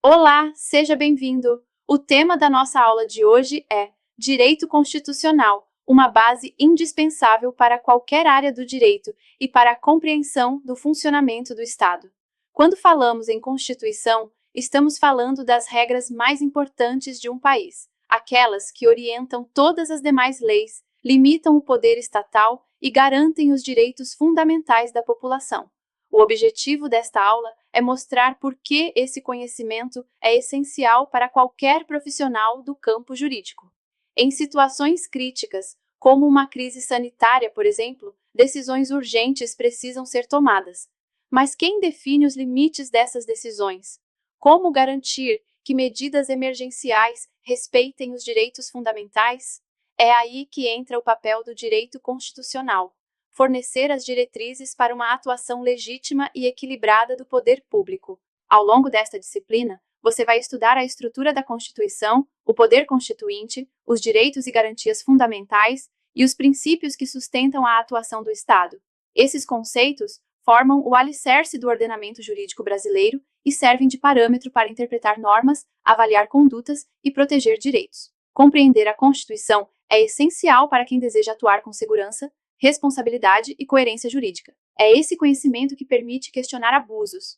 Olá, seja bem-vindo! O tema da nossa aula de hoje é Direito Constitucional, uma base indispensável para qualquer área do direito e para a compreensão do funcionamento do Estado. Quando falamos em Constituição, estamos falando das regras mais importantes de um país, aquelas que orientam todas as demais leis, limitam o poder estatal e garantem os direitos fundamentais da população. O objetivo desta aula é mostrar por que esse conhecimento é essencial para qualquer profissional do campo jurídico. Em situações críticas, como uma crise sanitária, por exemplo, decisões urgentes precisam ser tomadas. Mas quem define os limites dessas decisões? Como garantir que medidas emergenciais respeitem os direitos fundamentais? É aí que entra o papel do direito constitucional: fornecer as diretrizes para uma atuação legítima e equilibrada do poder público. Ao longo desta disciplina, você vai estudar a estrutura da Constituição, o poder constituinte, os direitos e garantias fundamentais e os princípios que sustentam a atuação do Estado. Esses conceitos formam o alicerce do ordenamento jurídico brasileiro e servem de parâmetro para interpretar normas, avaliar condutas e proteger direitos. Compreender a Constituição é essencial para quem deseja atuar com segurança, responsabilidade e coerência jurídica. É esse conhecimento que permite questionar abusos,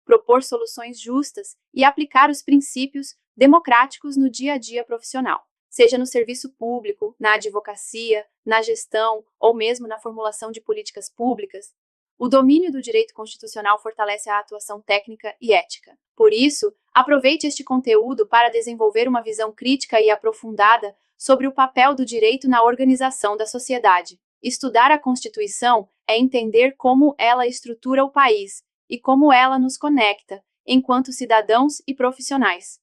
propor soluções justas e aplicar os princípios democráticos no dia a dia profissional, seja no serviço público, na advocacia, na gestão ou mesmo na formulação de políticas públicas. O domínio do direito constitucional fortalece a atuação técnica e ética. Por isso, aproveite este conteúdo para desenvolver uma visão crítica e aprofundada sobre o papel do direito na organização da sociedade. Estudar a Constituição é entender como ela estrutura o país e como ela nos conecta, enquanto cidadãos e profissionais.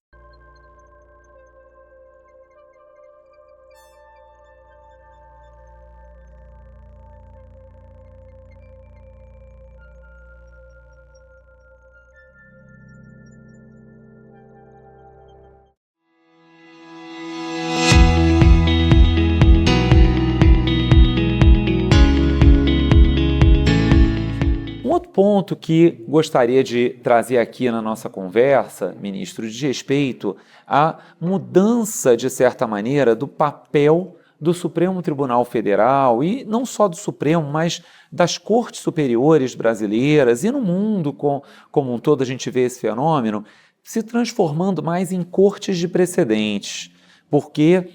Um outro ponto que gostaria de trazer aqui na nossa conversa, ministro, diz respeito à mudança, de certa maneira, do papel do Supremo Tribunal Federal, e não só do Supremo, mas das cortes superiores brasileiras, e no mundo como um todo a gente vê esse fenômeno se transformando mais em cortes de precedentes, porque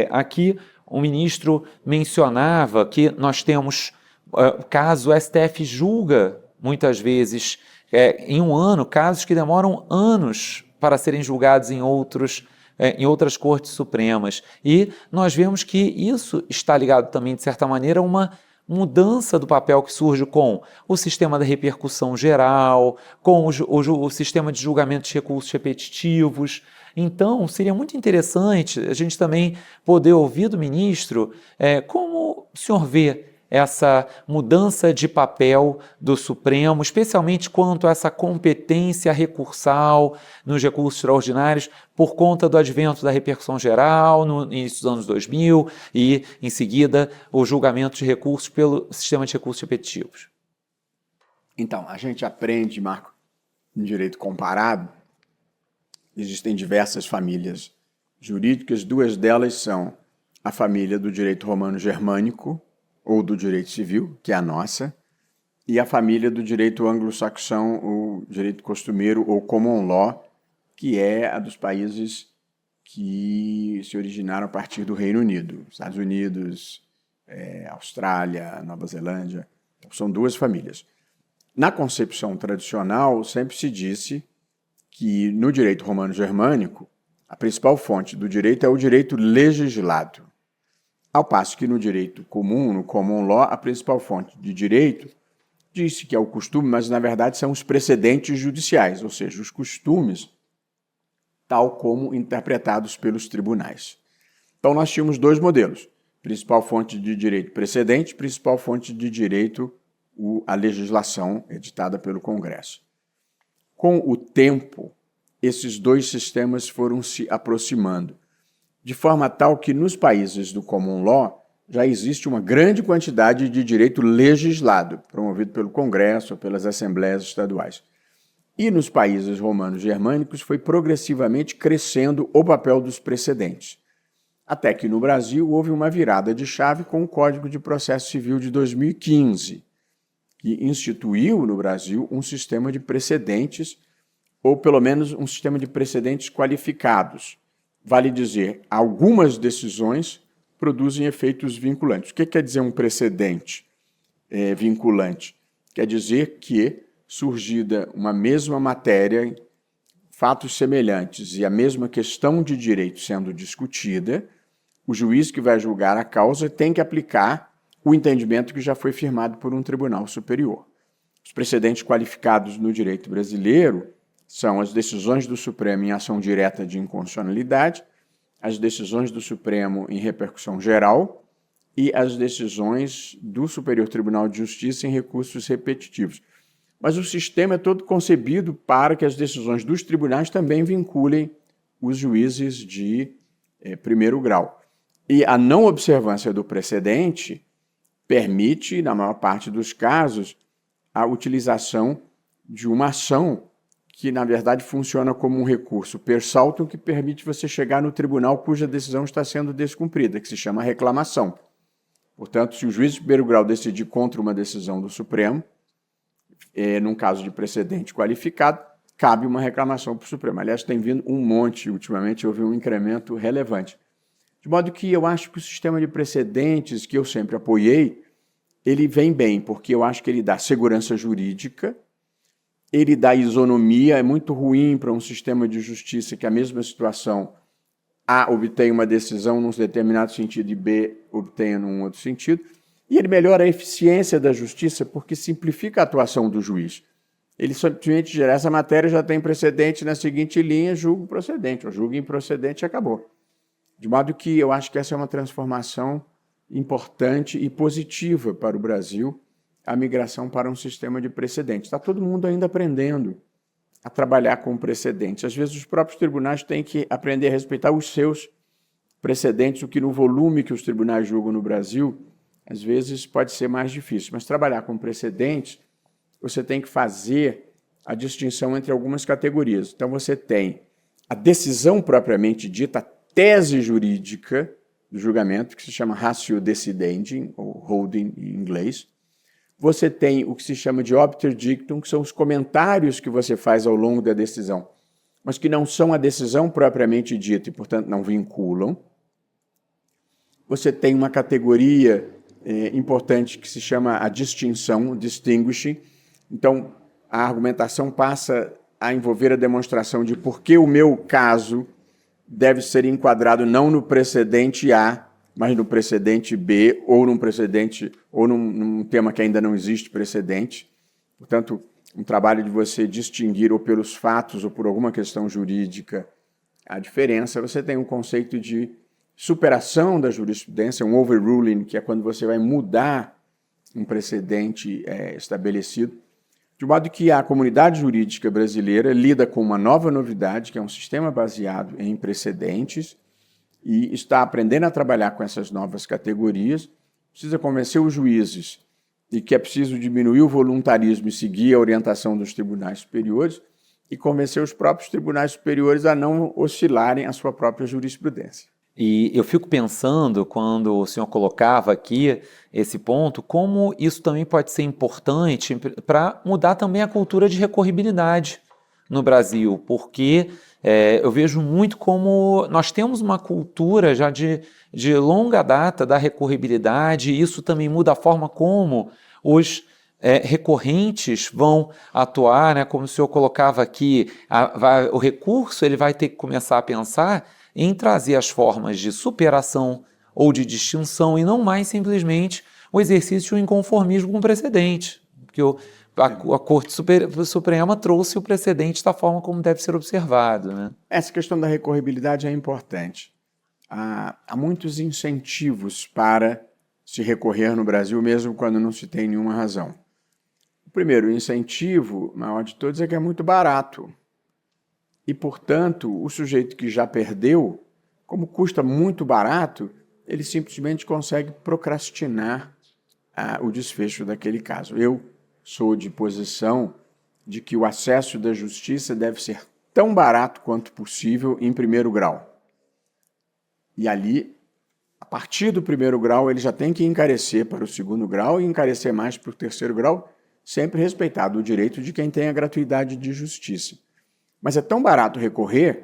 aqui o ministro mencionava que nós temos caso o STF julga, muitas vezes, em um ano, casos que demoram anos para serem julgados em outras cortes supremas. E nós vemos que isso está ligado também, de certa maneira, a uma mudança do papel que surge com o sistema da repercussão geral, com o sistema de julgamento de recursos repetitivos. Então, seria muito interessante a gente também poder ouvir do ministro como o senhor vê essa mudança de papel do Supremo, especialmente quanto a essa competência recursal nos recursos extraordinários, por conta do advento da repercussão geral no início dos anos 2000 e, em seguida, o julgamento de recursos pelo sistema de recursos repetitivos. Então, a gente aprende, Marco, em direito comparado, existem diversas famílias jurídicas, duas delas são a família do direito romano-germânico, ou do direito civil, que é a nossa, e a família do direito anglo-saxão, o direito costumeiro ou common law, que é a dos países que se originaram a partir do Reino Unido, Estados Unidos, Austrália, Nova Zelândia. Então, são duas famílias. Na concepção tradicional, sempre se disse que no direito romano-germânico, a principal fonte do direito é o direito legislado. Ao passo que no direito comum, no common law, a principal fonte de direito diz-se que é o costume, mas na verdade são os precedentes judiciais, ou seja, os costumes tal como interpretados pelos tribunais. Então nós tínhamos dois modelos, principal fonte de direito precedente, principal fonte de direito a legislação editada pelo Congresso. Com o tempo, esses dois sistemas foram se aproximando, de forma tal que nos países do common law já existe uma grande quantidade de direito legislado, promovido pelo Congresso ou pelas assembleias estaduais. E nos países romanos germânicos foi progressivamente crescendo o papel dos precedentes. Até que no Brasil houve uma virada de chave com o Código de Processo Civil de 2015, que instituiu no Brasil um sistema de precedentes, ou pelo menos um sistema de precedentes qualificados. Vale dizer, algumas decisões produzem efeitos vinculantes. O que quer dizer um precedente vinculante? Quer dizer que, surgida uma mesma matéria, fatos semelhantes e a mesma questão de direito sendo discutida, o juiz que vai julgar a causa tem que aplicar o entendimento que já foi firmado por um tribunal superior. Os precedentes qualificados no direito brasileiro são as decisões do Supremo em ação direta de inconstitucionalidade, as decisões do Supremo em repercussão geral e as decisões do Superior Tribunal de Justiça em recursos repetitivos. Mas o sistema é todo concebido para que as decisões dos tribunais também vinculem os juízes de primeiro grau. E a não observância do precedente permite, na maior parte dos casos, a utilização de uma ação que, na verdade, funciona como um recurso per saltum que permite você chegar no tribunal cuja decisão está sendo descumprida, que se chama reclamação. Portanto, se o juiz de primeiro grau decidir contra uma decisão do Supremo, num caso de precedente qualificado, cabe uma reclamação para o Supremo. Aliás, tem vindo um monte, ultimamente houve um incremento relevante. De modo que eu acho que o sistema de precedentes, que eu sempre apoiei, ele vem bem, porque eu acho que ele dá segurança jurídica, ele dá isonomia, é muito ruim para um sistema de justiça que a mesma situação A obtém uma decisão num determinado sentido e B obtenha num outro sentido. E ele melhora a eficiência da justiça porque simplifica a atuação do juiz. Ele simplesmente gera essa matéria, já tem precedente na seguinte linha, julgo procedente, ou julgo improcedente e acabou. De modo que eu acho que essa é uma transformação importante e positiva para o Brasil, a migração para um sistema de precedentes. Está todo mundo ainda aprendendo a trabalhar com precedentes. Às vezes os próprios tribunais têm que aprender a respeitar os seus precedentes, o que no volume que os tribunais julgam no Brasil, às vezes pode ser mais difícil. Mas trabalhar com precedentes, você tem que fazer a distinção entre algumas categorias. Então você tem a decisão propriamente dita, a tese jurídica do julgamento, que se chama ratio decidendi, ou holding em inglês. Você tem o que se chama de obiter dictum, que são os comentários que você faz ao longo da decisão, mas que não são a decisão propriamente dita e, portanto, não vinculam. Você tem uma categoria importante que se chama a distinção, distinguishing. Então, a argumentação passa a envolver a demonstração de por que o meu caso deve ser enquadrado não no precedente A, mas no precedente B, ou num precedente, ou num tema que ainda não existe precedente. Portanto, um trabalho de você distinguir ou pelos fatos ou por alguma questão jurídica a diferença. Você tem um conceito de superação da jurisprudência, um overruling, que é quando você vai mudar um precedente estabelecido, de modo que a comunidade jurídica brasileira lida com uma nova novidade, que é um sistema baseado em precedentes, e está aprendendo a trabalhar com essas novas categorias. Precisa convencer os juízes de que é preciso diminuir o voluntarismo e seguir a orientação dos tribunais superiores, e convencer os próprios tribunais superiores a não oscilarem a sua própria jurisprudência. E eu fico pensando, quando o senhor colocava aqui esse ponto, como isso também pode ser importante para mudar também a cultura de recorribilidade no Brasil, porque eu vejo muito como nós temos uma cultura já de longa data da recorribilidade, e isso também muda a forma como os recorrentes vão atuar, né? Como o senhor colocava aqui, o recurso ele vai ter que começar a pensar em trazer as formas de superação ou de distinção e não mais simplesmente o exercício de um inconformismo com o precedente, porque a Corte Suprema trouxe o precedente da forma como deve ser observado, né? Essa questão da recorribilidade é importante. Há muitos incentivos para se recorrer no Brasil, mesmo quando não se tem nenhuma razão. O primeiro incentivo, maior de todos, é que é muito barato. E, portanto, o sujeito que já perdeu, como custa muito barato, ele simplesmente consegue procrastinar o desfecho daquele caso. Eu sou de posição de que o acesso da justiça deve ser tão barato quanto possível em primeiro grau. E ali, a partir do primeiro grau, ele já tem que encarecer para o segundo grau e encarecer mais para o terceiro grau, sempre respeitado o direito de quem tem a gratuidade de justiça. Mas é tão barato recorrer,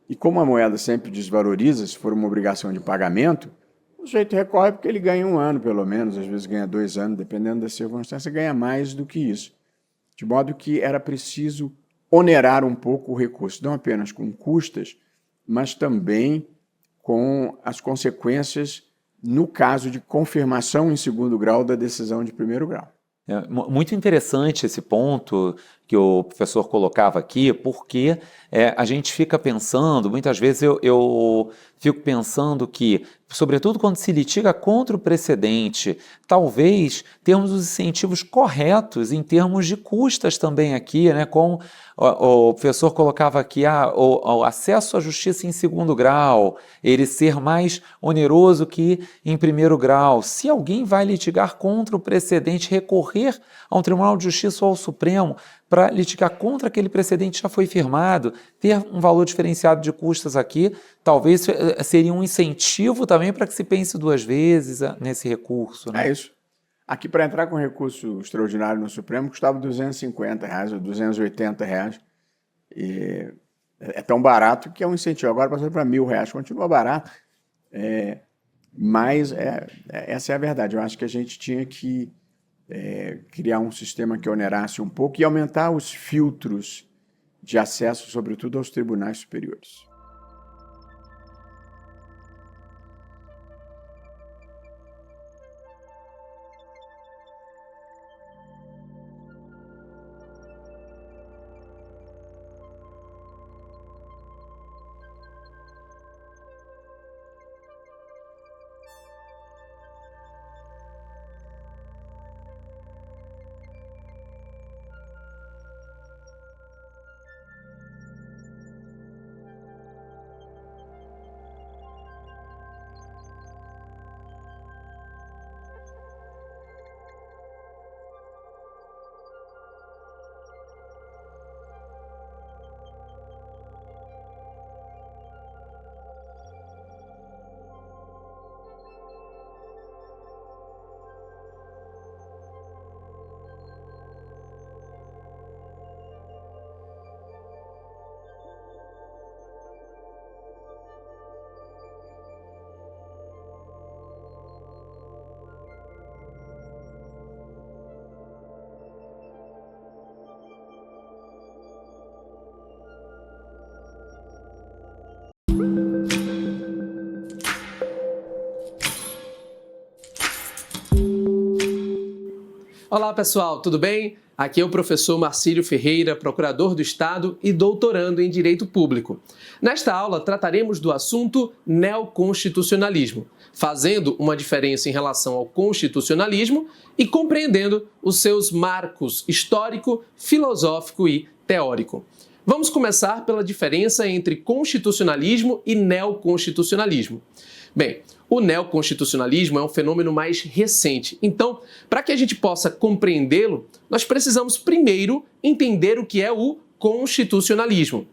e como a moeda sempre desvaloriza, se for uma obrigação de pagamento, o sujeito recorre porque ele ganha 1 ano, pelo menos, às vezes ganha 2 anos, dependendo da circunstância, ganha mais do que isso. De modo que era preciso onerar um pouco o recurso, não apenas com custas, mas também com as consequências no caso de confirmação em segundo grau da decisão de primeiro grau. É muito interessante esse ponto que o professor colocava aqui, porque a gente fica pensando, muitas vezes eu fico pensando que, sobretudo quando se litiga contra o precedente, talvez termos os incentivos corretos em termos de custas também aqui, né? Como o professor colocava aqui, o acesso à justiça em segundo grau, ele ser mais oneroso que em primeiro grau. Se alguém vai litigar contra o precedente, recorrer a um Tribunal de Justiça ou ao Supremo para litigar contra aquele precedente que já foi firmado, ter um valor diferenciado de custas aqui, talvez seria um incentivo também para que se pense 2 vezes nesse recurso. Né? É isso. Aqui, para entrar com recurso extraordinário no Supremo, custava R$250 ou R$280. E é tão barato que é um incentivo. Agora passou para R$1.000, continua barato. Mas essa é a verdade. Eu acho que a gente tinha que criar um sistema que onerasse um pouco e aumentar os filtros de acesso, sobretudo aos tribunais superiores. Olá pessoal, tudo bem? Aqui é o professor Marcílio Ferreira, procurador do Estado e doutorando em Direito Público. Nesta aula trataremos do assunto neoconstitucionalismo, fazendo uma diferença em relação ao constitucionalismo e compreendendo os seus marcos histórico, filosófico e teórico. Vamos começar pela diferença entre constitucionalismo e neoconstitucionalismo. Bem, o neoconstitucionalismo é um fenômeno mais recente. Então, para que a gente possa compreendê-lo, nós precisamos primeiro entender o que é o constitucionalismo.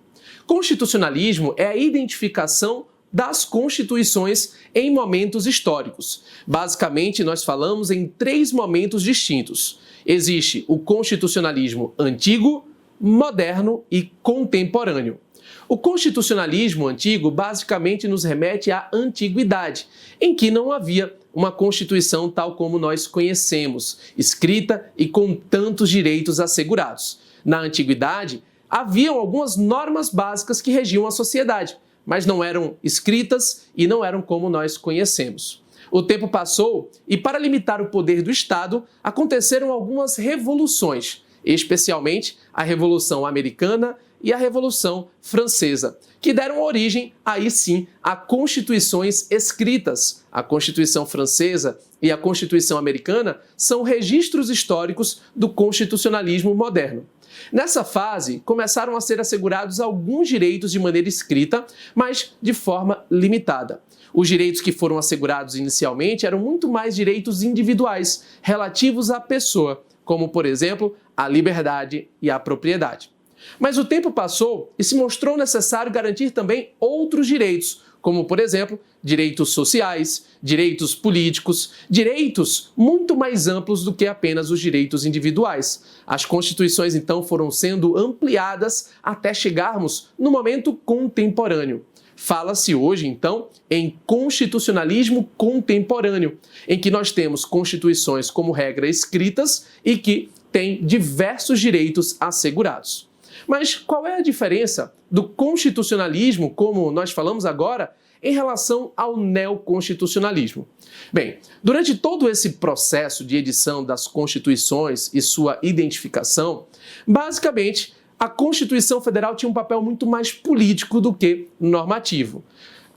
Constitucionalismo é a identificação das constituições em momentos históricos. Basicamente, nós falamos em 3 momentos distintos. Existe o constitucionalismo antigo, moderno e contemporâneo. O constitucionalismo antigo basicamente nos remete à antiguidade, em que não havia uma Constituição tal como nós conhecemos, escrita e com tantos direitos assegurados. Na antiguidade, haviam algumas normas básicas que regiam a sociedade, mas não eram escritas e não eram como nós conhecemos. O tempo passou e, para limitar o poder do Estado, aconteceram algumas revoluções, especialmente a Revolução Americana e a Revolução Francesa, que deram origem, aí sim, a constituições escritas. A Constituição Francesa e a Constituição Americana são registros históricos do constitucionalismo moderno. Nessa fase, começaram a ser assegurados alguns direitos de maneira escrita, mas de forma limitada. Os direitos que foram assegurados inicialmente eram muito mais direitos individuais, relativos à pessoa, como, por exemplo, a liberdade e a propriedade. Mas o tempo passou e se mostrou necessário garantir também outros direitos, como, por exemplo, direitos sociais, direitos políticos, direitos muito mais amplos do que apenas os direitos individuais. As constituições, então, foram sendo ampliadas até chegarmos no momento contemporâneo. Fala-se hoje, então, em constitucionalismo contemporâneo, em que nós temos constituições como regra escritas e que têm diversos direitos assegurados. Mas qual é a diferença do constitucionalismo, como nós falamos agora, em relação ao neoconstitucionalismo? Bem, durante todo esse processo de edição das constituições e sua identificação, basicamente, a Constituição Federal tinha um papel muito mais político do que normativo.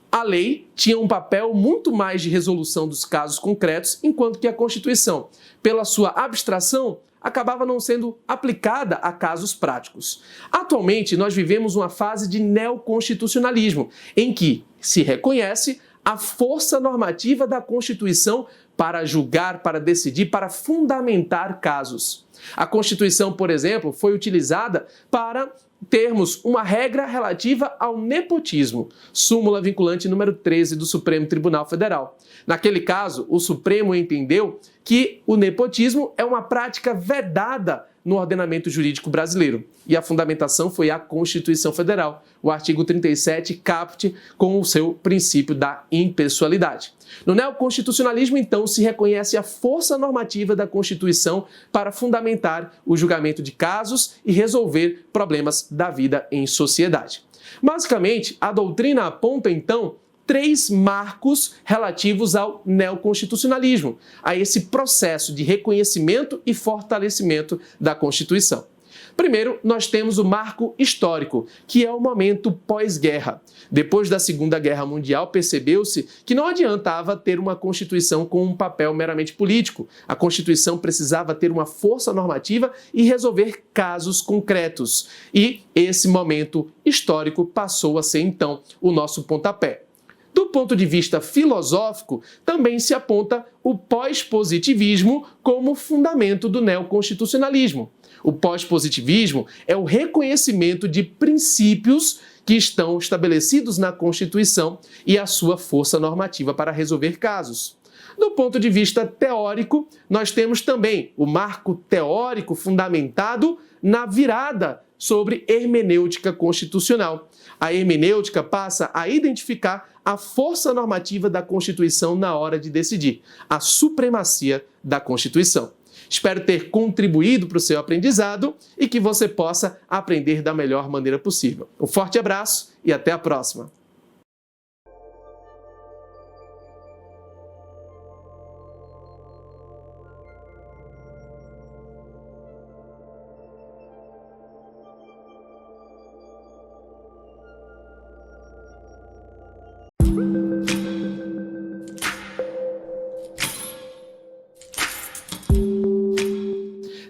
A lei tinha um papel muito mais de resolução dos casos concretos, enquanto que a Constituição, pela sua abstração, acabava não sendo aplicada a casos práticos. Atualmente, nós vivemos uma fase de neoconstitucionalismo, em que se reconhece a força normativa da Constituição para julgar, para decidir, para fundamentar casos. A Constituição, por exemplo, foi utilizada para termos uma regra relativa ao nepotismo, súmula vinculante número 13 do Supremo Tribunal Federal. Naquele caso, o Supremo entendeu que o nepotismo é uma prática vedada no ordenamento jurídico brasileiro. E a fundamentação foi a Constituição Federal, o artigo 37, caput, com o seu princípio da impessoalidade. No neoconstitucionalismo, então, se reconhece a força normativa da Constituição para fundamentar o julgamento de casos e resolver problemas da vida em sociedade. Basicamente, a doutrina aponta, então, 3 marcos relativos ao neoconstitucionalismo, a esse processo de reconhecimento e fortalecimento da Constituição. Primeiro, nós temos o marco histórico, que é o momento pós-guerra. Depois da Segunda Guerra Mundial, percebeu-se que não adiantava ter uma Constituição com um papel meramente político. A Constituição precisava ter uma força normativa e resolver casos concretos. E esse momento histórico passou a ser, então, o nosso pontapé. Do ponto de vista filosófico, também se aponta o pós-positivismo como fundamento do neoconstitucionalismo. O pós-positivismo é o reconhecimento de princípios que estão estabelecidos na Constituição e a sua força normativa para resolver casos. Do ponto de vista teórico, nós temos também o marco teórico fundamentado na virada sobre hermenêutica constitucional. A hermenêutica passa a identificar a força normativa da Constituição na hora de decidir, a supremacia da Constituição. Espero ter contribuído para o seu aprendizado e que você possa aprender da melhor maneira possível. Um forte abraço e até a próxima!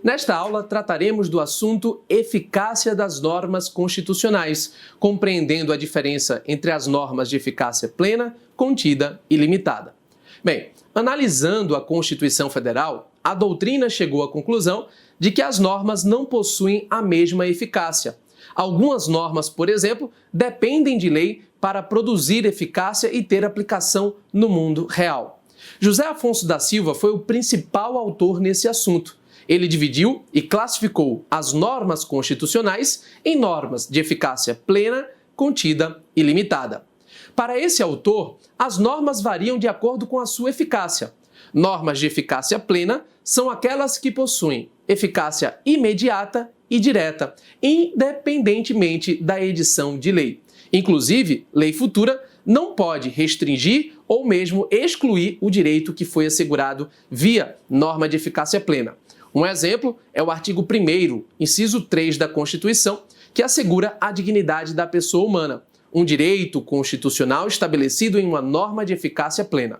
Nesta aula, trataremos do assunto eficácia das normas constitucionais, compreendendo a diferença entre as normas de eficácia plena, contida e limitada. Bem, analisando a Constituição Federal, a doutrina chegou à conclusão de que as normas não possuem a mesma eficácia. Algumas normas, por exemplo, dependem de lei para produzir eficácia e ter aplicação no mundo real. José Afonso da Silva foi o principal autor nesse assunto. Ele dividiu e classificou as normas constitucionais em normas de eficácia plena, contida e limitada. Para esse autor, as normas variam de acordo com a sua eficácia. Normas de eficácia plena são aquelas que possuem eficácia imediata e direta, independentemente da edição de lei. Inclusive, lei futura não pode restringir ou mesmo excluir o direito que foi assegurado via norma de eficácia plena. Um exemplo é o artigo 1º, inciso 3 da Constituição, que assegura a dignidade da pessoa humana, um direito constitucional estabelecido em uma norma de eficácia plena.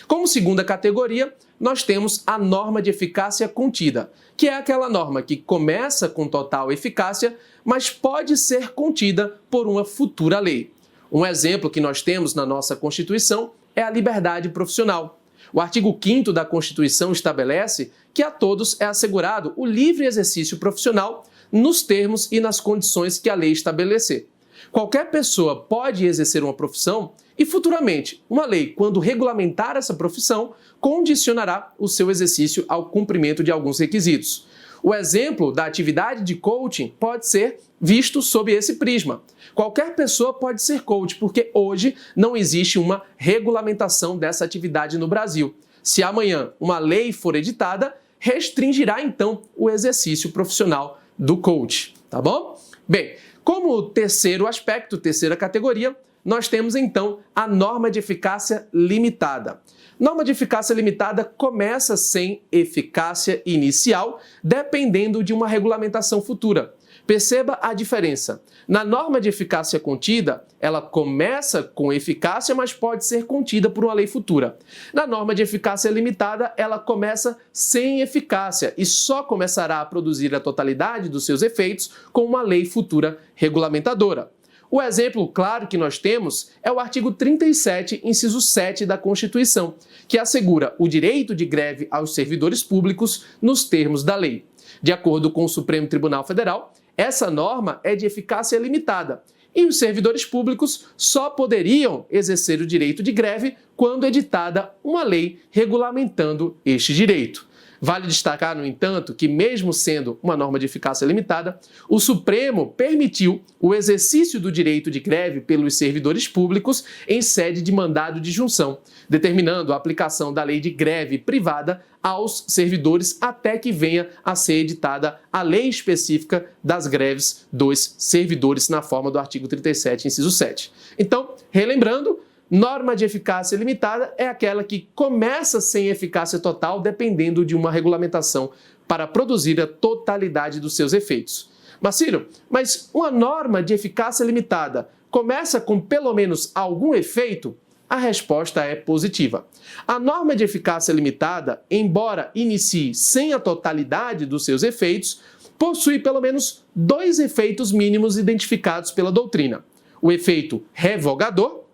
Como segunda categoria, nós temos a norma de eficácia contida, que é aquela norma que começa com total eficácia, mas pode ser contida por uma futura lei. Um exemplo que nós temos na nossa Constituição é a liberdade profissional. O artigo 5º da Constituição estabelece que a todos é assegurado o livre exercício profissional nos termos e nas condições que a lei estabelecer. Qualquer pessoa pode exercer uma profissão e, futuramente, uma lei, quando regulamentar essa profissão, condicionará o seu exercício ao cumprimento de alguns requisitos. O exemplo da atividade de coaching pode ser visto sob esse prisma. Qualquer pessoa pode ser coach, porque hoje não existe uma regulamentação dessa atividade no Brasil. Se amanhã uma lei for editada, restringirá então o exercício profissional do coach, tá bom? Bem, como terceiro aspecto, terceira categoria, nós temos então a norma de eficácia limitada. Norma de eficácia limitada começa sem eficácia inicial, dependendo de uma regulamentação futura. Perceba a diferença. Na norma de eficácia contida, ela começa com eficácia, mas pode ser contida por uma lei futura. Na norma de eficácia limitada, ela começa sem eficácia e só começará a produzir a totalidade dos seus efeitos com uma lei futura regulamentadora. O exemplo claro que nós temos é o artigo 37, inciso 7 da Constituição, que assegura o direito de greve aos servidores públicos nos termos da lei. De acordo com o Supremo Tribunal Federal, essa norma é de eficácia limitada e os servidores públicos só poderiam exercer o direito de greve quando editada uma lei regulamentando este direito. Vale destacar, no entanto, que mesmo sendo uma norma de eficácia limitada, o Supremo permitiu o exercício do direito de greve pelos servidores públicos em sede de mandado de junção, determinando a aplicação da lei de greve privada aos servidores até que venha a ser editada a lei específica das greves dos servidores na forma do artigo 37, inciso 7. Então, relembrando, norma de eficácia limitada é aquela que começa sem eficácia total, dependendo de uma regulamentação para produzir a totalidade dos seus efeitos. Marcílio, mas uma norma de eficácia limitada começa com pelo menos algum efeito? A resposta é positiva. A norma de eficácia limitada, embora inicie sem a totalidade dos seus efeitos, possui pelo menos 2 efeitos mínimos identificados pela doutrina: o efeito revogador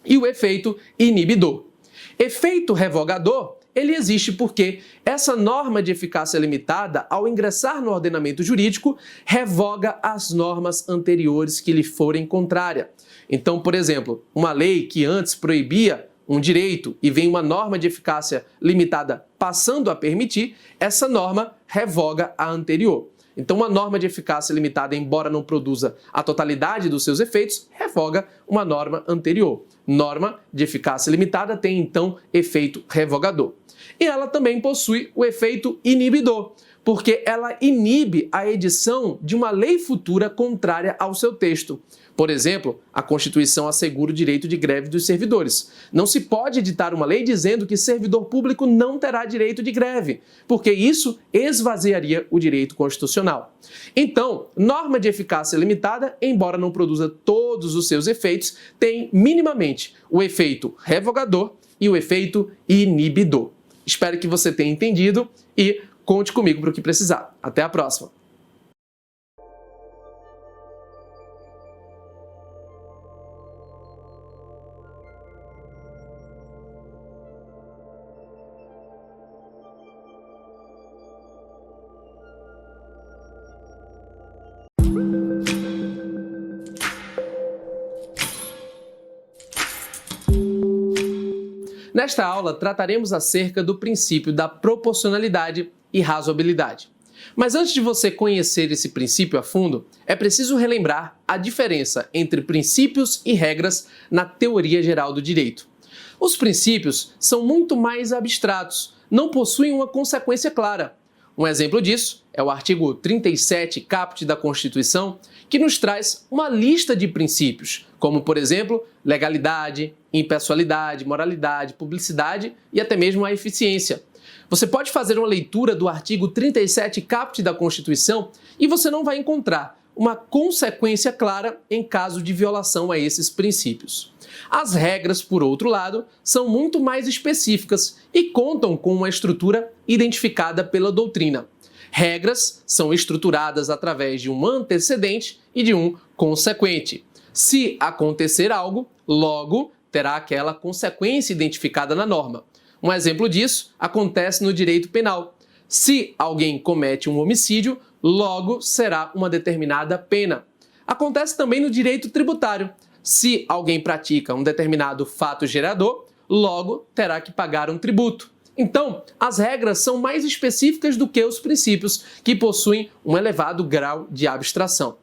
e o efeito inibidor. Efeito revogador, ele existe porque essa norma de eficácia limitada, ao ingressar no ordenamento jurídico, revoga as normas anteriores que lhe forem contrárias. Então, por exemplo, uma lei que antes proibia um direito e vem uma norma de eficácia limitada passando a permitir, essa norma revoga a anterior. Então, uma norma de eficácia limitada, embora não produza a totalidade dos seus efeitos, revoga uma norma anterior. Norma de eficácia limitada tem, então, efeito revogador. E ela também possui o efeito inibidor, porque ela inibe a edição de uma lei futura contrária ao seu texto. Por exemplo, a Constituição assegura o direito de greve dos servidores. Não se pode editar uma lei dizendo que servidor público não terá direito de greve, porque isso esvaziaria o direito constitucional. Então, norma de eficácia limitada, embora não produza todos os seus efeitos, tem minimamente o efeito revogador e o efeito inibidor. Espero que você tenha entendido e conte comigo para o que precisar. Até a próxima! Nesta aula, trataremos acerca do princípio da proporcionalidade e razoabilidade. Mas antes de você conhecer esse princípio a fundo, é preciso relembrar a diferença entre princípios e regras na teoria geral do direito. Os princípios são muito mais abstratos, não possuem uma consequência clara. Um exemplo disso é o artigo 37, caput da Constituição, que nos traz uma lista de princípios, como, por exemplo, legalidade, impessoalidade, moralidade, publicidade e até mesmo a eficiência. Você pode fazer uma leitura do artigo 37, caput da Constituição e você não vai encontrar uma consequência clara em caso de violação a esses princípios. As regras, por outro lado, são muito mais específicas e contam com uma estrutura identificada pela doutrina. Regras são estruturadas através de um antecedente e de um consequente. Se acontecer algo, logo terá aquela consequência identificada na norma. Um exemplo disso acontece no direito penal. Se alguém comete um homicídio, logo será uma determinada pena. Acontece também no direito tributário. Se alguém pratica um determinado fato gerador, logo terá que pagar um tributo. Então, as regras são mais específicas do que os princípios, que possuem um elevado grau de abstração.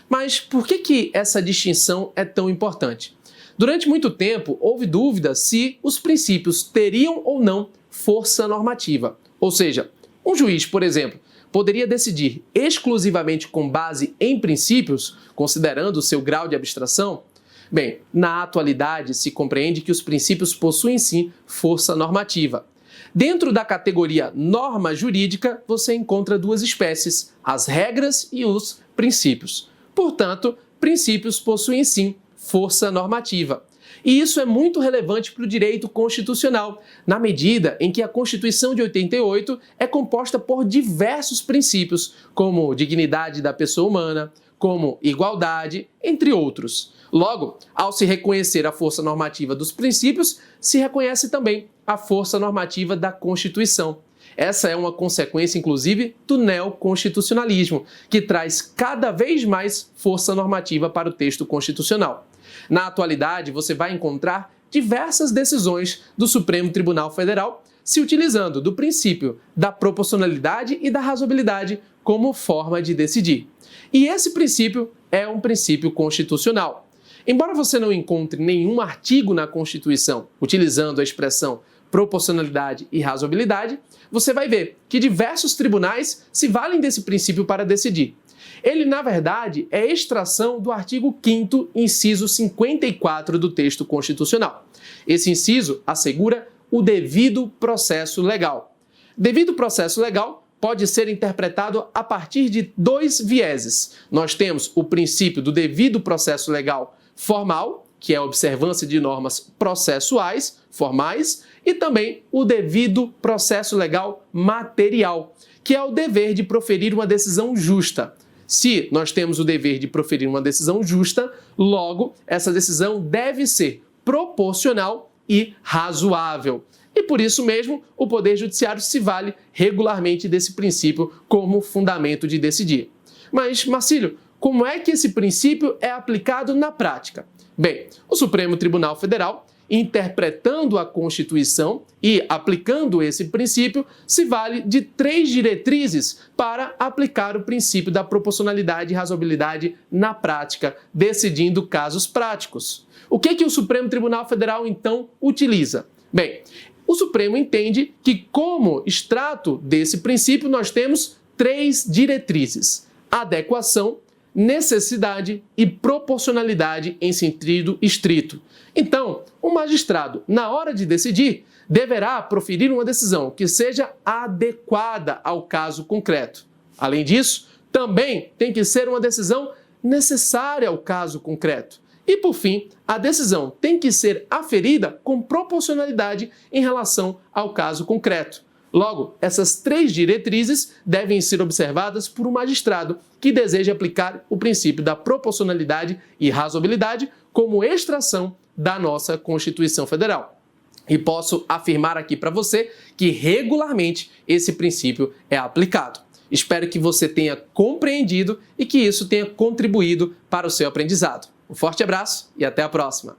Mas por que essa distinção é tão importante? Durante muito tempo, houve dúvida se os princípios teriam ou não força normativa. Ou seja, um juiz, por exemplo, poderia decidir exclusivamente com base em princípios, considerando o seu grau de abstração? Bem, na atualidade se compreende que os princípios possuem sim força normativa. Dentro da categoria norma jurídica, você encontra duas espécies, as regras e os princípios. Portanto, princípios possuem sim força normativa. E isso é muito relevante para o direito constitucional, na medida em que a Constituição de 88 é composta por diversos princípios, como dignidade da pessoa humana, como igualdade, entre outros. Logo, ao se reconhecer a força normativa dos princípios, se reconhece também a força normativa da Constituição. Essa é uma consequência, inclusive, do neoconstitucionalismo, que traz cada vez mais força normativa para o texto constitucional. Na atualidade, você vai encontrar diversas decisões do Supremo Tribunal Federal se utilizando do princípio da proporcionalidade e da razoabilidade como forma de decidir. E esse princípio é um princípio constitucional. Embora você não encontre nenhum artigo na Constituição utilizando a expressão proporcionalidade e razoabilidade, você vai ver que diversos tribunais se valem desse princípio para decidir. Ele, na verdade, é extração do artigo 5º, inciso 54 do texto constitucional. Esse inciso assegura o devido processo legal. Devido processo legal pode ser interpretado a partir de dois vieses. Nós temos o princípio do devido processo legal formal, que é a observância de normas processuais, formais, e também o devido processo legal material, que é o dever de proferir uma decisão justa. Se nós temos o dever de proferir uma decisão justa, logo, essa decisão deve ser proporcional e razoável. E por isso mesmo, o Poder Judiciário se vale regularmente desse princípio como fundamento de decidir. Mas, Marcílio, como é que esse princípio é aplicado na prática? Bem, o Supremo Tribunal Federal, interpretando a Constituição e aplicando esse princípio, se vale de 3 diretrizes para aplicar o princípio da proporcionalidade e razoabilidade na prática, decidindo casos práticos. O que o Supremo Tribunal Federal, então, utiliza? Bem, o Supremo entende que, como extrato desse princípio, nós temos 3 diretrizes: adequação, necessidade e proporcionalidade em sentido estrito. Então, o magistrado, na hora de decidir, deverá proferir uma decisão que seja adequada ao caso concreto. Além disso, também tem que ser uma decisão necessária ao caso concreto. E, por fim, a decisão tem que ser aferida com proporcionalidade em relação ao caso concreto. Logo, essas 3 diretrizes devem ser observadas por um magistrado que deseja aplicar o princípio da proporcionalidade e razoabilidade como extração da nossa Constituição Federal. E posso afirmar aqui para você que regularmente esse princípio é aplicado. Espero que você tenha compreendido e que isso tenha contribuído para o seu aprendizado. Um forte abraço e até a próxima!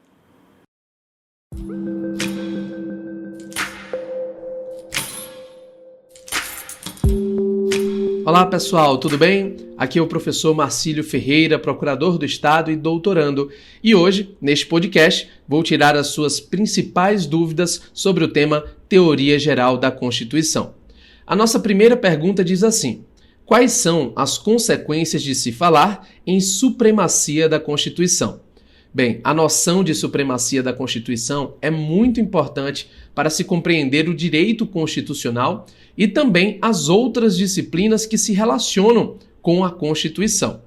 Olá pessoal, tudo bem? Aqui é o professor Marcílio Ferreira, procurador do Estado e doutorando. E hoje, neste podcast, vou tirar as suas principais dúvidas sobre o tema Teoria Geral da Constituição. A nossa primeira pergunta diz assim: quais são as consequências de se falar em supremacia da Constituição? Bem, a noção de supremacia da Constituição é muito importante para se compreender o direito constitucional e também as outras disciplinas que se relacionam com a Constituição.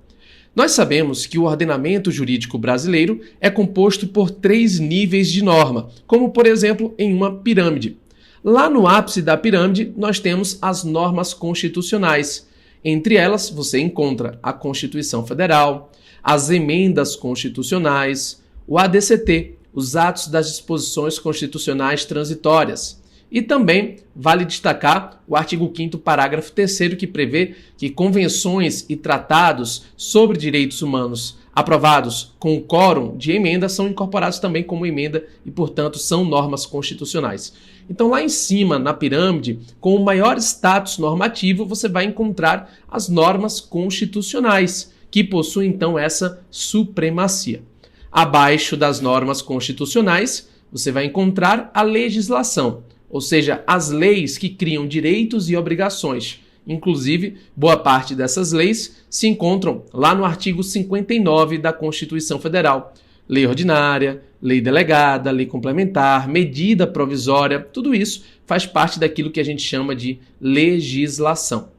Nós sabemos que o ordenamento jurídico brasileiro é composto por 3 níveis de norma, como, por exemplo, em uma pirâmide. Lá no ápice da pirâmide, nós temos as normas constitucionais. Entre elas, você encontra a Constituição Federal, as emendas constitucionais, o ADCT, os atos das disposições constitucionais transitórias. E também vale destacar o artigo 5º, parágrafo 3º, que prevê que convenções e tratados sobre direitos humanos aprovados com o quórum de emenda são incorporados também como emenda e, portanto, são normas constitucionais. Então, lá em cima, na pirâmide, com o maior status normativo, você vai encontrar as normas constitucionais, que possuem, então, essa supremacia. Abaixo das normas constitucionais, você vai encontrar a legislação, ou seja, as leis que criam direitos e obrigações. Inclusive, boa parte dessas leis se encontram lá no artigo 59 da Constituição Federal. Lei ordinária, lei delegada, lei complementar, medida provisória, tudo isso faz parte daquilo que a gente chama de legislação.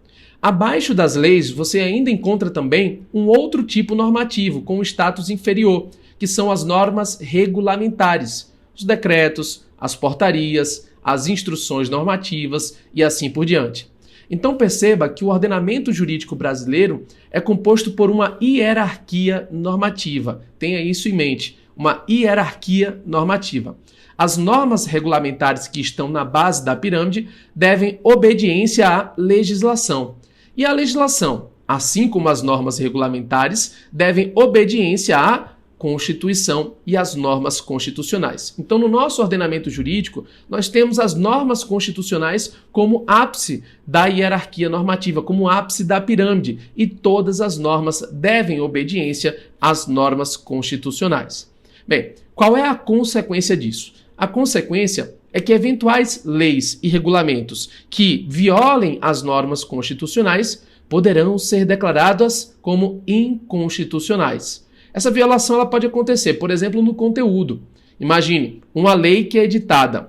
Abaixo das leis, você ainda encontra também um outro tipo normativo com status inferior, que são as normas regulamentares, os decretos, as portarias, as instruções normativas e assim por diante. Então perceba que o ordenamento jurídico brasileiro é composto por uma hierarquia normativa. Tenha isso em mente, uma hierarquia normativa. As normas regulamentares que estão na base da pirâmide devem obediência à legislação. E a legislação, assim como as normas regulamentares, devem obediência à Constituição e as normas constitucionais. Então, no nosso ordenamento jurídico, nós temos as normas constitucionais como ápice da hierarquia normativa, como ápice da pirâmide, e todas as normas devem obediência às normas constitucionais. Bem, qual é a consequência disso? A consequência é que eventuais leis e regulamentos que violem as normas constitucionais poderão ser declaradas como inconstitucionais. Essa violação ela pode acontecer, por exemplo, no conteúdo. Imagine uma lei que é editada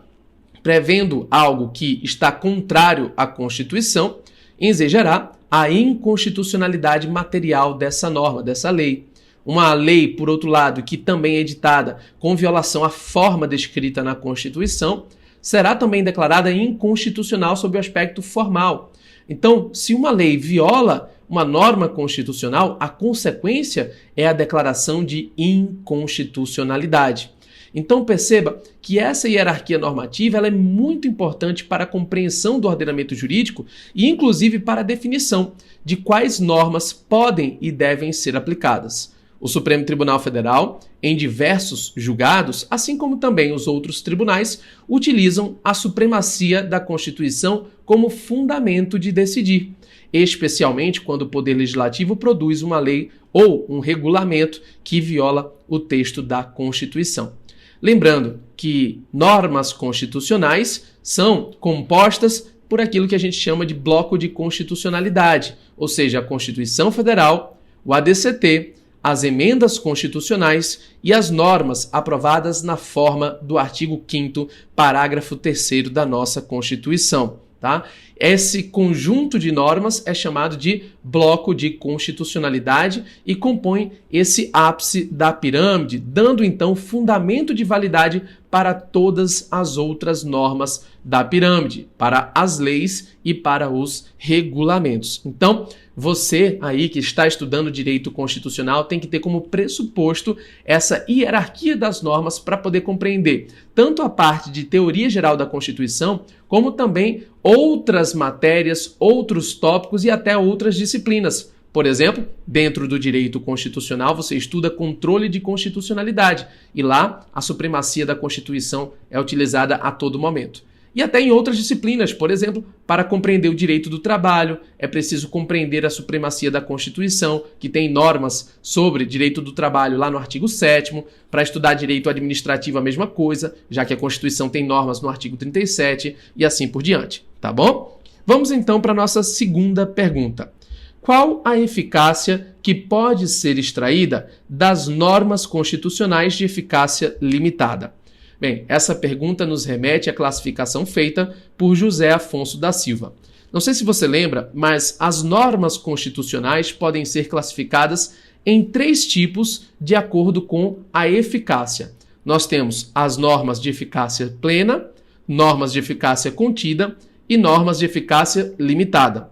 prevendo algo que está contrário à Constituição, ensejará a inconstitucionalidade material dessa norma, dessa lei. Uma lei, por outro lado, que também é editada com violação à forma descrita na Constituição, será também declarada inconstitucional sob o aspecto formal. Então, se uma lei viola uma norma constitucional, a consequência é a declaração de inconstitucionalidade. Então perceba que essa hierarquia normativa ela é muito importante para a compreensão do ordenamento jurídico e inclusive para a definição de quais normas podem e devem ser aplicadas. O Supremo Tribunal Federal, em diversos julgados, assim como também os outros tribunais, utilizam a supremacia da Constituição como fundamento de decidir, especialmente quando o Poder Legislativo produz uma lei ou um regulamento que viola o texto da Constituição. Lembrando que normas constitucionais são compostas por aquilo que a gente chama de bloco de constitucionalidade, ou seja, a Constituição Federal, o ADCT, as emendas constitucionais e as normas aprovadas na forma do artigo 5º, parágrafo 3º da nossa Constituição. Tá? Esse conjunto de normas é chamado de bloco de constitucionalidade e compõe esse ápice da pirâmide, dando então fundamento de validade para todas as outras normas da pirâmide, para as leis e para os regulamentos. Então, você aí que está estudando direito constitucional tem que ter como pressuposto essa hierarquia das normas para poder compreender tanto a parte de teoria geral da Constituição, como também outras matérias, outros tópicos e até outras disciplinas. Por exemplo, dentro do direito constitucional, você estuda controle de constitucionalidade e lá a supremacia da Constituição é utilizada a todo momento. E até em outras disciplinas, por exemplo, para compreender o direito do trabalho, é preciso compreender a supremacia da Constituição, que tem normas sobre direito do trabalho lá no artigo 7º, para estudar direito administrativo a mesma coisa, já que a Constituição tem normas no artigo 37 e assim por diante, tá bom? Vamos então para a nossa segunda pergunta. Qual a eficácia que pode ser extraída das normas constitucionais de eficácia limitada? Bem, essa pergunta nos remete à classificação feita por José Afonso da Silva. Não sei se você lembra, mas as normas constitucionais podem ser classificadas em 3 tipos de acordo com a eficácia. Nós temos as normas de eficácia plena, normas de eficácia contida e normas de eficácia limitada.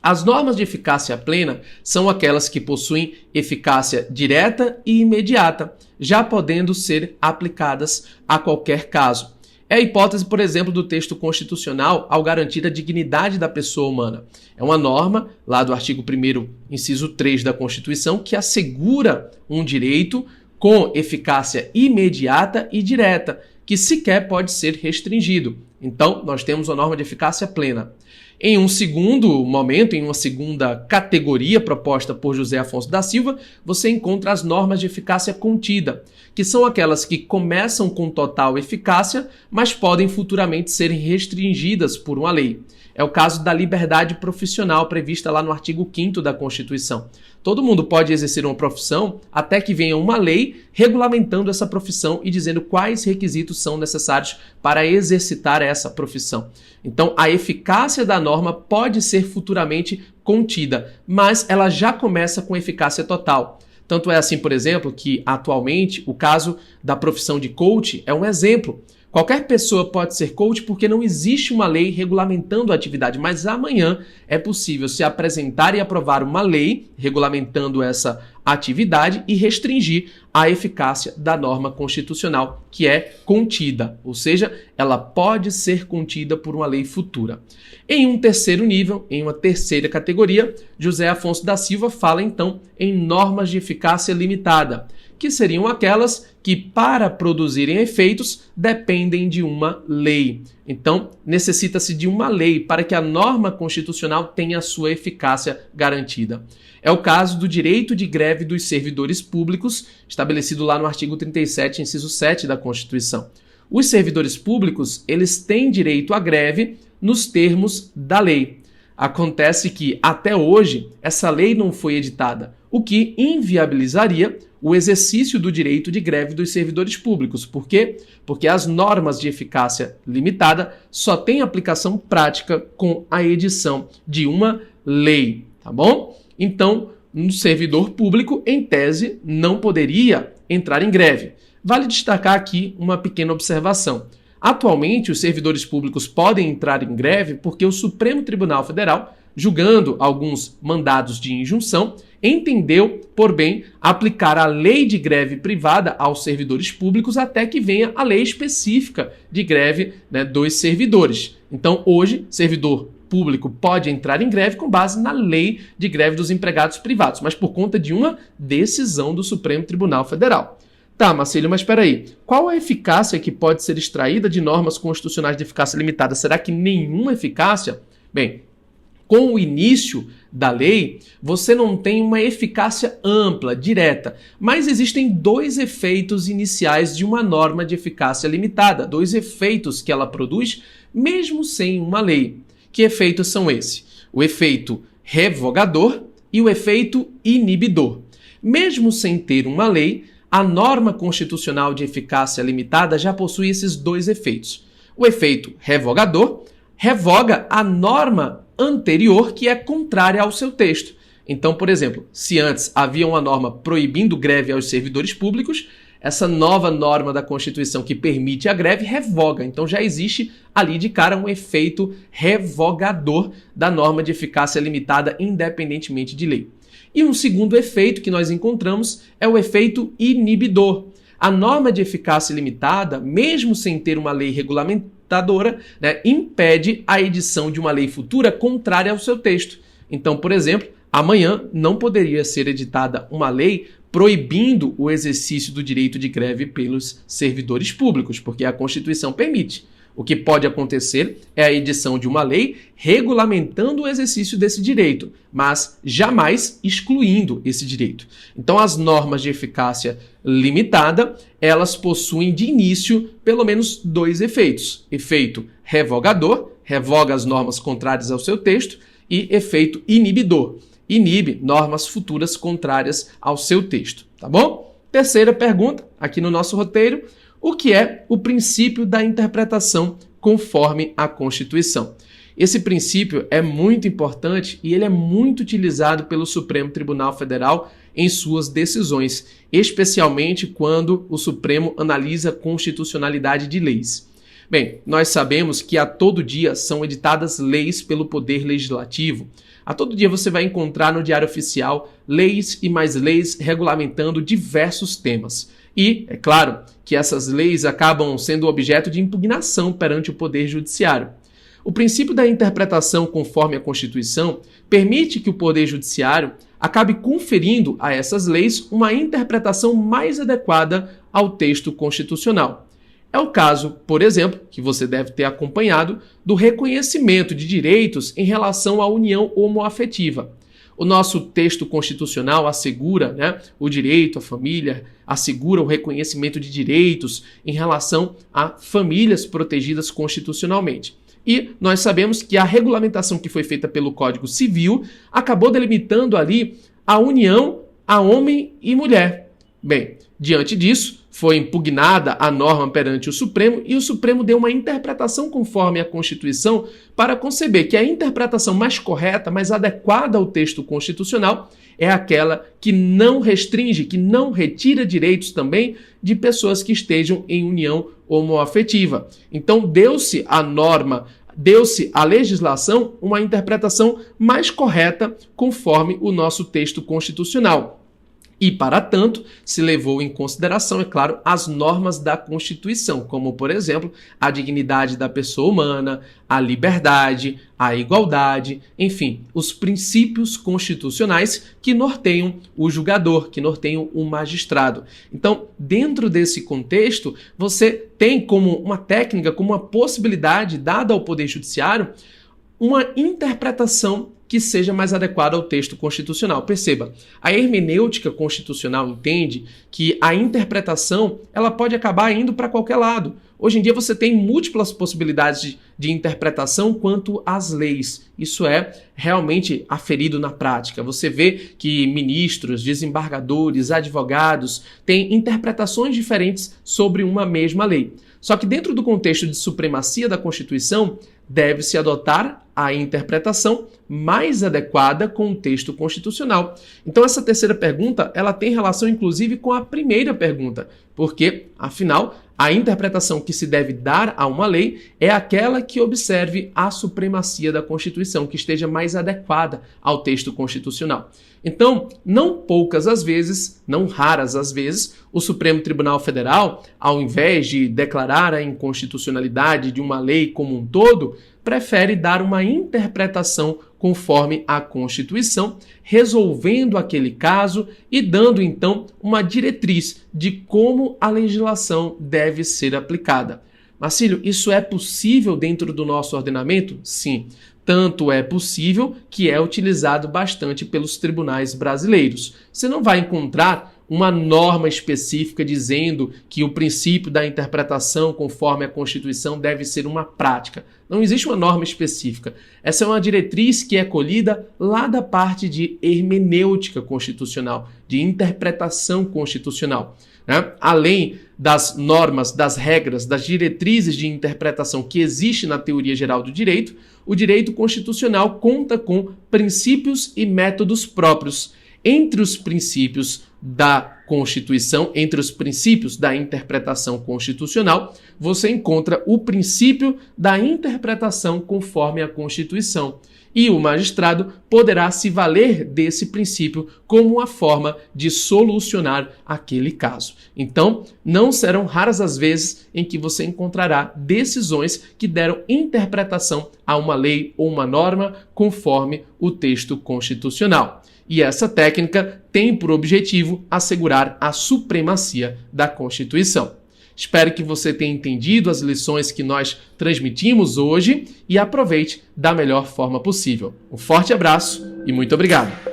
As normas de eficácia plena são aquelas que possuem eficácia direta e imediata, já podendo ser aplicadas a qualquer caso. É a hipótese, por exemplo, do texto constitucional ao garantir a dignidade da pessoa humana. É uma norma, lá do artigo 1º, inciso 3 da Constituição, que assegura um direito com eficácia imediata e direta, que sequer pode ser restringido. Então, nós temos uma norma de eficácia plena. Em um segundo momento, em uma segunda categoria proposta por José Afonso da Silva, você encontra as normas de eficácia contida, que são aquelas que começam com total eficácia, mas podem futuramente ser restringidas por uma lei. É o caso da liberdade profissional prevista lá no artigo 5º da Constituição. Todo mundo pode exercer uma profissão até que venha uma lei regulamentando essa profissão e dizendo quais requisitos são necessários para exercitar essa profissão. Então, a eficácia da norma pode ser futuramente contida, mas ela já começa com eficácia total. Tanto é assim, por exemplo, que atualmente o caso da profissão de coach é um exemplo. Qualquer pessoa pode ser coach porque não existe uma lei regulamentando a atividade, mas amanhã é possível se apresentar e aprovar uma lei regulamentando essa atividade e restringir a eficácia da norma constitucional, que é contida, ou seja, ela pode ser contida por uma lei futura. Em um terceiro nível, em uma terceira categoria, José Afonso da Silva fala então em normas de eficácia limitada, que seriam aquelas que, para produzirem efeitos, dependem de uma lei. Então, necessita-se de uma lei para que a norma constitucional tenha a sua eficácia garantida. É o caso do direito de greve dos servidores públicos, estabelecido lá no artigo 37, inciso 7 da Constituição. Os servidores públicos, eles têm direito à greve nos termos da lei. Acontece que, até hoje, essa lei não foi editada, o que inviabilizaria o exercício do direito de greve dos servidores públicos. Por quê? Porque as normas de eficácia limitada só têm aplicação prática com a edição de uma lei, tá bom? Então, um servidor público, em tese, não poderia entrar em greve. Vale destacar aqui uma pequena observação. Atualmente, os servidores públicos podem entrar em greve porque o Supremo Tribunal Federal, julgando alguns mandados de injunção, entendeu por bem aplicar a lei de greve privada aos servidores públicos até que venha a lei específica de greve, dos servidores. Então, hoje, servidor público pode entrar em greve com base na lei de greve dos empregados privados, mas por conta de uma decisão do Supremo Tribunal Federal. Tá, Marcílio, mas espera aí. Qual a eficácia que pode ser extraída de normas constitucionais de eficácia limitada? Será que nenhuma eficácia? Bem, com o início da lei, você não tem uma eficácia ampla, direta, mas existem dois efeitos iniciais de uma norma de eficácia limitada, dois efeitos que ela produz, mesmo sem uma lei. Que efeitos são esses? O efeito revogador e o efeito inibidor. Mesmo sem ter uma lei, a norma constitucional de eficácia limitada já possui esses dois efeitos. O efeito revogador revoga a norma anterior que é contrária ao seu texto. Então, por exemplo, se antes havia uma norma proibindo greve aos servidores públicos, essa nova norma da Constituição que permite a greve revoga. Então já existe ali de cara um efeito revogador da norma de eficácia limitada independentemente de lei. E um segundo efeito que nós encontramos é o efeito inibidor. A norma de eficácia limitada, mesmo sem ter uma lei regulamentadora, impede a edição de uma lei futura contrária ao seu texto. Então, por exemplo, amanhã não poderia ser editada uma lei proibindo o exercício do direito de greve pelos servidores públicos, porque a Constituição permite. O que pode acontecer é a edição de uma lei regulamentando o exercício desse direito, mas jamais excluindo esse direito. Então, as normas de eficácia limitada, elas possuem de início pelo menos dois efeitos. Efeito revogador, revoga as normas contrárias ao seu texto, e efeito inibidor, inibe normas futuras contrárias ao seu texto, tá bom? Terceira pergunta, aqui no nosso roteiro. O que é o princípio da interpretação conforme a Constituição? Esse princípio é muito importante e ele é muito utilizado pelo Supremo Tribunal Federal em suas decisões, especialmente quando o Supremo analisa a constitucionalidade de leis. Bem, nós sabemos que a todo dia são editadas leis pelo Poder Legislativo. A todo dia você vai encontrar no Diário Oficial leis e mais leis regulamentando diversos temas. E, é claro, que essas leis acabam sendo objeto de impugnação perante o Poder Judiciário. O princípio da interpretação conforme a Constituição permite que o Poder Judiciário acabe conferindo a essas leis uma interpretação mais adequada ao texto constitucional. É o caso, por exemplo, que você deve ter acompanhado, do reconhecimento de direitos em relação à união homoafetiva. O nosso texto constitucional assegura, o direito à família, assegura o reconhecimento de direitos em relação a famílias protegidas constitucionalmente. E nós sabemos que a regulamentação que foi feita pelo Código Civil acabou delimitando ali a união a homem e mulher. Bem, diante disso, foi impugnada a norma perante o Supremo e o Supremo deu uma interpretação conforme a Constituição para conceber que a interpretação mais correta, mais adequada ao texto constitucional é aquela que não restringe, que não retira direitos também de pessoas que estejam em união homoafetiva. Então, deu-se a legislação uma interpretação mais correta conforme o nosso texto constitucional. E, para tanto, se levou em consideração, é claro, as normas da Constituição, como, por exemplo, a dignidade da pessoa humana, a liberdade, a igualdade, enfim, os princípios constitucionais que norteiam o julgador, que norteiam o magistrado. Então, dentro desse contexto, você tem como uma técnica, como uma possibilidade dada ao Poder Judiciário, uma interpretação que seja mais adequada ao texto constitucional. Perceba, a hermenêutica constitucional entende que a interpretação ela pode acabar indo para qualquer lado. Hoje em dia você tem múltiplas possibilidades de interpretação quanto às leis. Isso é realmente aferido na prática. Você vê que ministros, desembargadores, advogados têm interpretações diferentes sobre uma mesma lei. Só que dentro do contexto de supremacia da Constituição, deve-se adotar a interpretação mais adequada com o texto constitucional. Então, essa terceira pergunta, ela tem relação, inclusive, com a primeira pergunta, porque, afinal, a interpretação que se deve dar a uma lei é aquela que observe a supremacia da Constituição, que esteja mais adequada ao texto constitucional. Então, não poucas as vezes, não raras as vezes, o Supremo Tribunal Federal, ao invés de declarar a inconstitucionalidade de uma lei como um todo, prefere dar uma interpretação conforme a Constituição, resolvendo aquele caso e dando, então, uma diretriz de como a legislação deve ser aplicada. Marcílio, isso é possível dentro do nosso ordenamento? Sim. Tanto é possível que é utilizado bastante pelos tribunais brasileiros. Você não vai encontrar uma norma específica dizendo que o princípio da interpretação conforme a Constituição deve ser uma prática. Não existe uma norma específica. Essa é uma diretriz que é colhida lá da parte de hermenêutica constitucional, de interpretação constitucional. Além das normas, das regras, das diretrizes de interpretação que existe na teoria geral do direito, o direito constitucional conta com princípios e métodos próprios. Entre os princípios da Constituição, entre os princípios da interpretação constitucional, você encontra o princípio da interpretação conforme a Constituição. E o magistrado poderá se valer desse princípio como uma forma de solucionar aquele caso. Então, não serão raras as vezes em que você encontrará decisões que deram interpretação a uma lei ou uma norma conforme o texto constitucional. E essa técnica tem por objetivo assegurar a supremacia da Constituição. Espero que você tenha entendido as lições que nós transmitimos hoje e aproveite da melhor forma possível. Um forte abraço e muito obrigado!